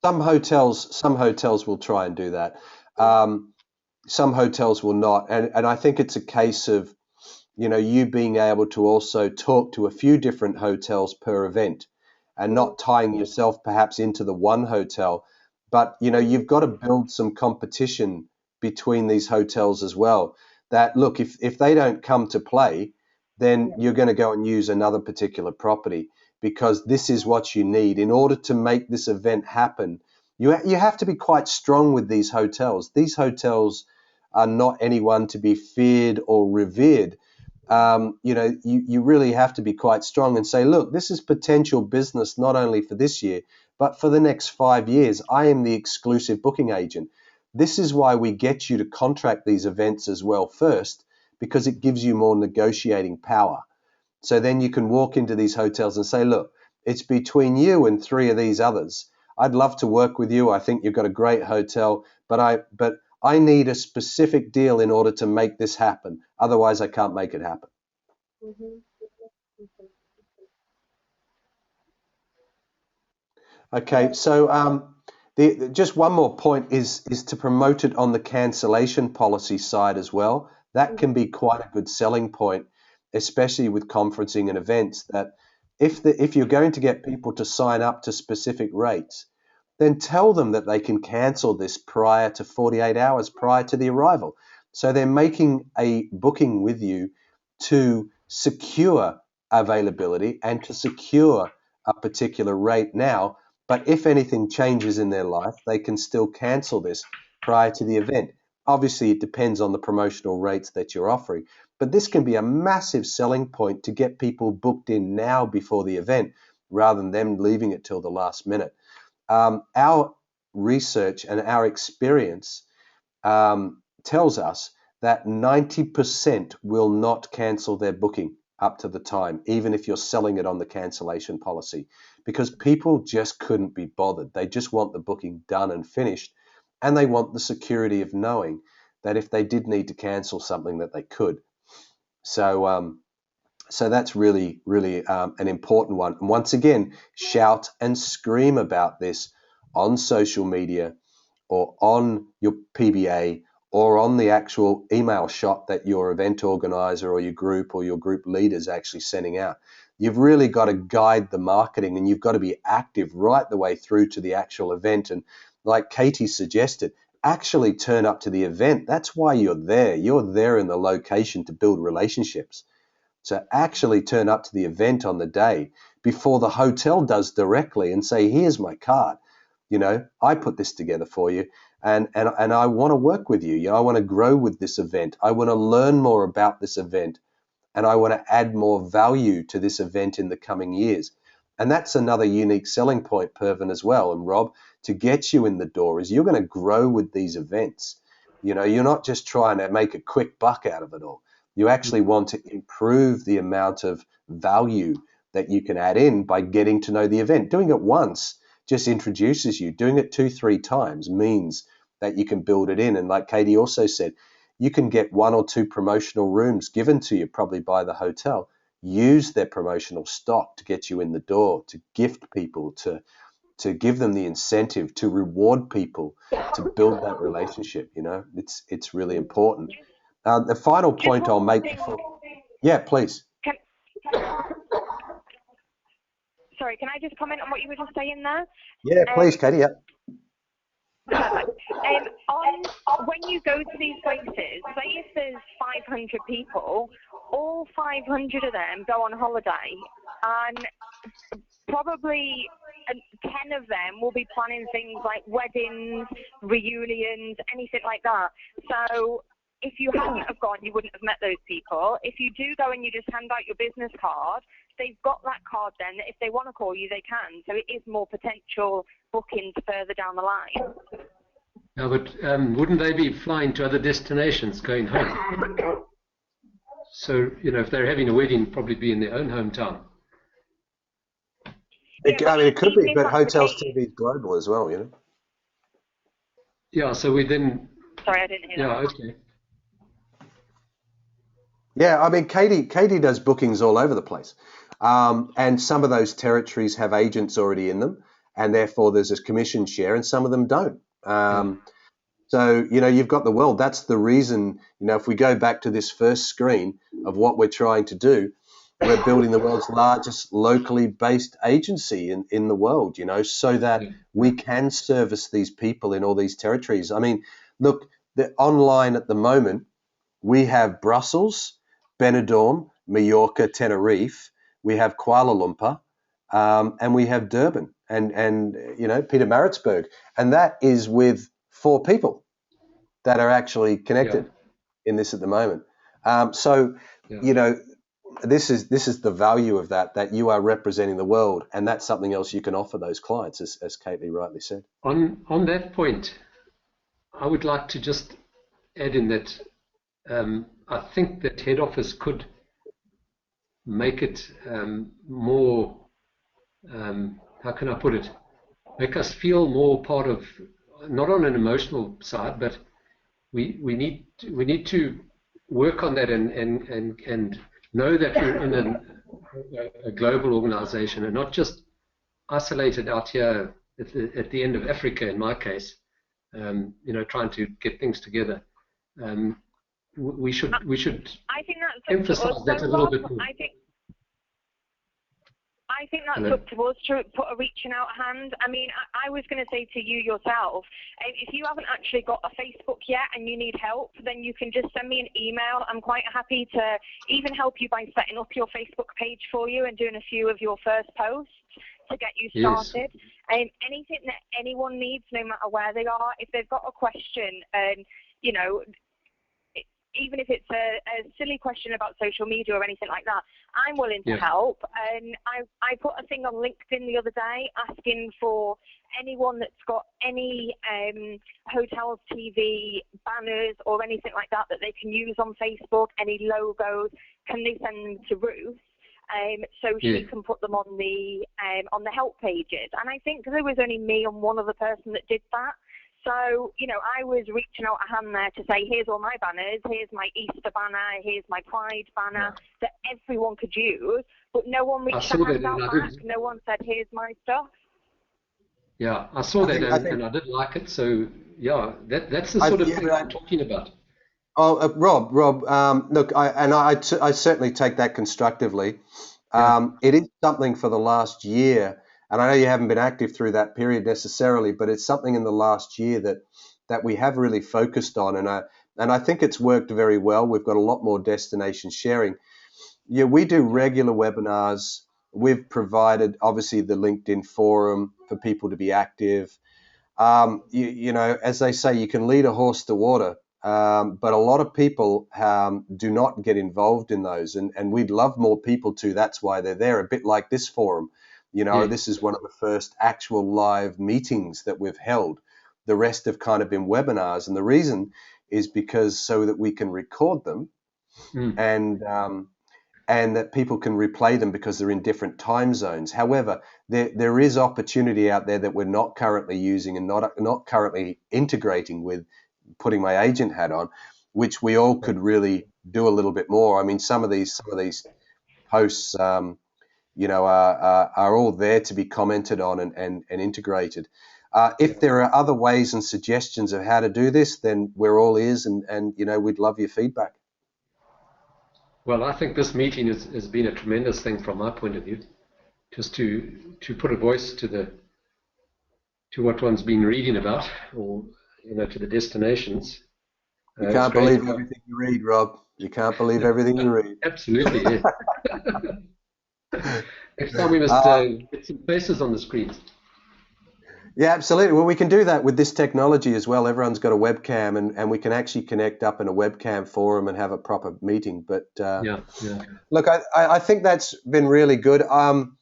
Some hotels will try and do that. Some hotels will not, and I think it's a case of, you know, you being able to also talk to a few different hotels per event, and not tying yourself perhaps into the one hotel, but you know, you've got to build some competition between these hotels as well. That look, if they don't come to play, then you're going to go and use another particular property, because this is what you need in order to make this event happen. You have to be quite strong with these hotels. These hotels are not anyone to be feared or revered. You know, you really have to be quite strong and say, look, this is potential business not only for this year, but for the next 5 years. I am the exclusive booking agent. This is why we get you to contract these events as well first, because it gives you more negotiating power. So then you can walk into these hotels and say, look, it's between you and 3 of these others. I'd love to work with you. I think you've got a great hotel, but I need a specific deal in order to make this happen. Otherwise, I can't make it happen. Okay, so just one more point is to promote it on the cancellation policy side as well. That can be quite a good selling point, especially with conferencing and events, that if you're going to get people to sign up to specific rates, then tell them that they can cancel this prior to 48 hours prior to the arrival. So they're making a booking with you to secure availability and to secure a particular rate now. But if anything changes in their life, they can still cancel this prior to the event. Obviously, it depends on the promotional rates that you're offering. But this can be a massive selling point to get people booked in now before the event, rather than them leaving it till the last minute. Our research and our experience tells us that 90% will not cancel their booking up to the time, even if you're selling it on the cancellation policy, because people just couldn't be bothered. They just want the booking done and finished, and they want the security of knowing that if they did need to cancel something, that they could. So that's really, really an important one. And once again, shout and scream about this on social media or on your PBA or on the actual email shot that your event organizer or your group leader is actually sending out. You've really got to guide the marketing, and you've got to be active right the way through to the actual event. And like Katie suggested, actually turn up to the event. That's why you're there. You're there in the location to build relationships. So actually turn up to the event on the day before the hotel does directly and say, here's my card. You know, I put this together for you, and I want to work with you. You know, I want to grow with this event. I want to learn more about this event, and I want to add more value to this event in the coming years. And that's another unique selling point, Pervin, as well, and Rob, to get you in the door is you're going to grow with these events. You know, you're not just trying to make a quick buck out of it all. You actually want to improve the amount of value that you can add in by getting to know the event. Doing it once just introduces you. Doing it 2-3 times means that you can build it in. And like Katie also said, you can get 1 or 2 promotional rooms given to you probably by the hotel. Use their promotional stock to get you in the door, to gift people, to give them the incentive, to reward people, to build that relationship. You know, it's really important. The final point I'll make before... Yeah, please. Sorry, can I just comment on what you were just saying there? Yeah, please, Katie. Yeah. Perfect. When you go to these places, say if there's 500 people, all 500 of them go on holiday, and probably 10 of them will be planning things like weddings, reunions, anything like that. So if you hadn't have gone, you wouldn't have met those people. If you do go and you just hand out your business card, they've got that card then. If they want to call you, they can. So it is more potential bookings further down the line. Yeah, but wouldn't they be flying to other destinations going home? So, you know, if they're having a wedding, probably be in their own hometown. It could even be, if but that's the Hotels case- TV is global as well, you know. Yeah, so we then. Sorry, I didn't hear Yeah, that. okay. Yeah, I mean, Katie does bookings all over the place. And some of those territories have agents already in them, and therefore there's a commission share, and some of them don't. So, you know, you've got the world. That's the reason, you know, if we go back to this first screen of what we're trying to do, we're building the world's largest locally based agency in the world, you know, so that we can service these people in all these territories. I mean, look, the online at the moment, we have Brussels, Benidorm, Mallorca, Tenerife, we have Kuala Lumpur, and we have Durban and you know, Peter Maritzburg. And that is with 4 people that are actually connected in this at the moment. You know, this is the value of that you are representing the world, and that's something else you can offer those clients, as Katie rightly said. On that point, I would like to just add in that I think that head office could make it more, how can I put it, make us feel more part of, not on an emotional side, but we need to work on that and know that we're in a global organization and not just isolated out here at the end of Africa, in my case, you know, trying to get things together. We should I think that's emphasize that a little bit more. I think that's up to us to put a reaching out hand. I mean, I was going to say to you yourself, if you haven't actually got a Facebook yet and you need help, then you can just send me an email. I'm quite happy to even help you by setting up your Facebook page for you and doing a few of your first posts to get you started. Anything that anyone needs, no matter where they are, if they've got a question, you know, even if it's a silly question about social media or anything like that, I'm willing to help. And I put a thing on LinkedIn the other day asking for anyone that's got any hotels TV banners or anything like that they can use on Facebook, any logos, can they send them to Ruth? So she can put them on the help pages. And I think there was only me and one other person that did that. So, you know, I was reaching out a hand there to say, here's all my banners, here's my Easter banner, here's my Pride banner that everyone could use, but no one reached a hand out back. No one said, here's my stuff. Yeah, I saw that and I did like it. So, yeah, that's the sort of thing I'm talking about. Oh, Rob, look, I certainly take that constructively. It is something for the last year. And I know you haven't been active through that period necessarily, but it's something in the last year that we have really focused on, and I think it's worked very well. We've got a lot more destination sharing. Yeah, we do regular webinars. We've provided obviously the LinkedIn forum for people to be active. You know, as they say, you can lead a horse to water, but a lot of people do not get involved in those, and we'd love more people to. That's why they're there. A bit like this forum. You know, this is one of the first actual live meetings that we've held. The rest have kind of been webinars. And the reason is because so that we can record them and that people can replay them because they're in different time zones. However, there is opportunity out there that we're not currently using and not currently integrating with, putting my agent hat on, which we all could really do a little bit more. I mean, some of these posts, you know, are all there to be commented on and integrated. If there are other ways and suggestions of how to do this, then we're all ears and you know, we'd love your feedback. Well, I think this meeting has been a tremendous thing from my point of view, just to put a voice to what one's been reading about, or, you know, to the destinations. You can't believe everything you read, Rob. You can't believe everything you read. Absolutely, yeah. Next time we must get some faces on the screens. Yeah, absolutely. Well, we can do that with this technology as well. Everyone's got a webcam, and we can actually connect up in a webcam forum and have a proper meeting. But look, I think that's been really good. I'm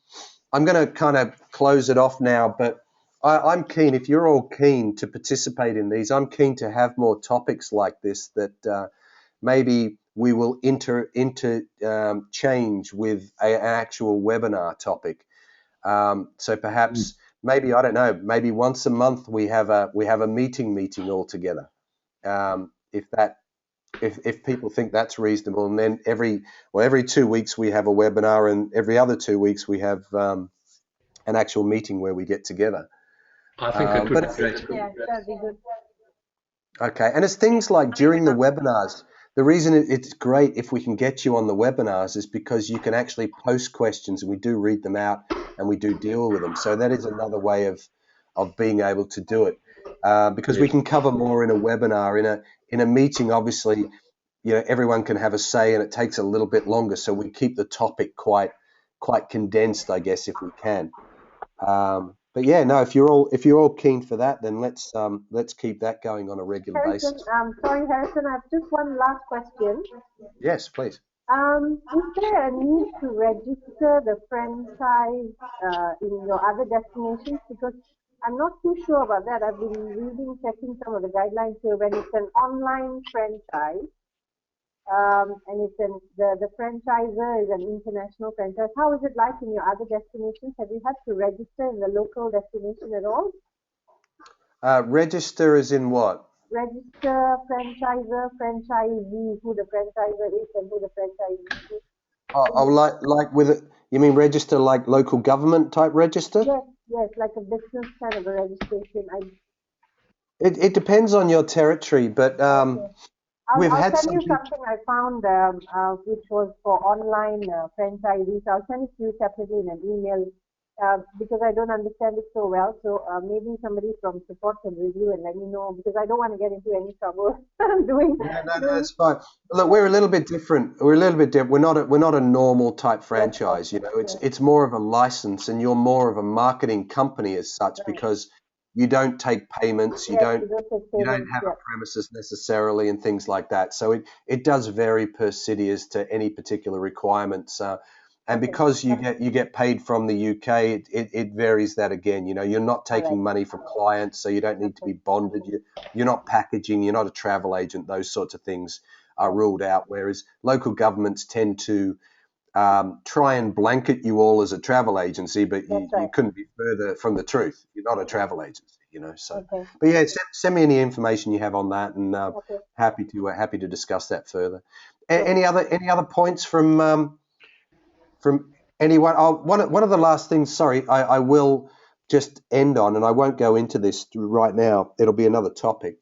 going to kind of close it off now, but I'm keen, if you're all keen to participate in these, I'm keen to have more topics like this that maybe we will change with an actual webinar topic. So perhaps maybe, I don't know, maybe once a month we have a meeting all together. If people think that's reasonable, and then every 2 weeks we have a webinar, and every other 2 weeks we have an actual meeting where we get together. I think that would be great. Yeah, that'd be good. Okay, and it's things like during the webinars. The reason it's great if we can get you on the webinars is because you can actually post questions, and we do read them out and we do deal with them. So that is another way of being able to do it, because we can cover more in a webinar. In a meeting, obviously, everyone can have a say, and it takes a little bit longer. So we keep the topic quite condensed, I guess, if we can. But yeah, no, if you're all keen for that, then let's keep that going on a regular basis. Sorry, Harrison, I have just one last question. Yes, please. Is there a need to register the franchise in your other destinations? Because I'm not too sure about that. I've been checking some of the guidelines here. When it's an online franchise, and the franchisor is an international franchise, how is it like in your other destinations? Have you had to register in the local destination at all? Register as in what? Register franchisor, franchisee, who the franchisor is and who the franchisee is. Oh, like with it, you mean register like local government type register? Yes, like a business kind of a registration. It depends on your territory, but Okay. we've I'll had send you something I found which was for online franchisees. I'll send it to you separately in an email because I don't understand it so well. So maybe somebody from support can review and let me know, because I don't want to get into any trouble doing. No, that's fine. Look, we're a little bit different. We're not a normal type franchise. It's more of a license, and you're more of a marketing company as such, Right. because you don't take payments, you don't have Yeah. a premises necessarily, and things like that. So it does vary per city as to any particular requirements. And because you get paid from the UK, it varies that again. You're not taking money from clients, so you don't need to be bonded. You're not packaging, you're not a travel agent. Those sorts of things are ruled out, whereas local governments tend to try and blanket you all as a travel agency, but you couldn't be further from the truth. You're not a travel agency, So, Okay. But yeah, send me any information you have on that, and happy to discuss that further. Any other points from anyone? One of the last things. Sorry, I will just end on, and I won't go into this right now. It'll be another topic.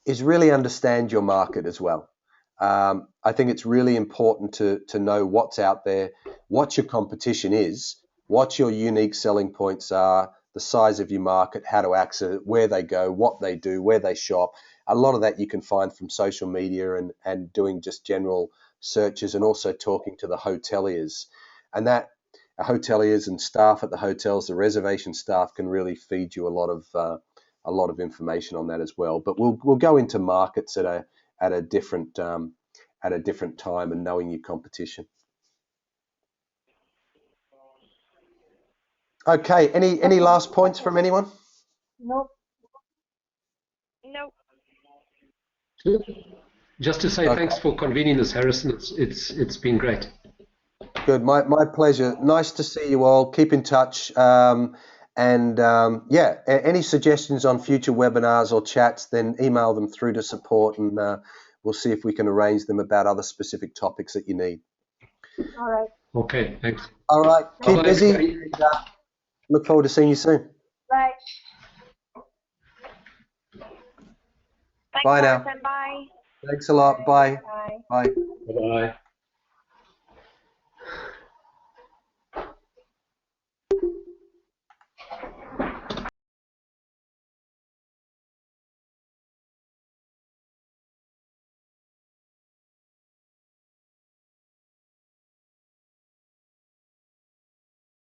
Is really understand your market as well. I think it's really important to know what's out there, what your competition is, what your unique selling points are, the size of your market, how to access it, where they go, what they do, where they shop. A lot of that you can find from social media and doing just general searches, and also talking to the hoteliers. And that hoteliers and staff at the hotels, the reservation staff, can really feed you a lot of information on that as well. But we'll go into markets at a different time, and knowing your competition. Okay. Any last points from anyone? Nope. No. Just to say thanks for convening this, Harrison. It's been great. Good. My pleasure. Nice to see you all. Keep in touch. Any suggestions on future webinars or chats, then email them through to support, and we'll see if we can arrange them about other specific topics that you need. All right. Okay, thanks. All right. Keep busy. And, look forward to seeing you soon. Bye. Thanks, Bye now. Harrison. Bye. Thanks a lot. Bye. Bye. Bye. Bye-bye.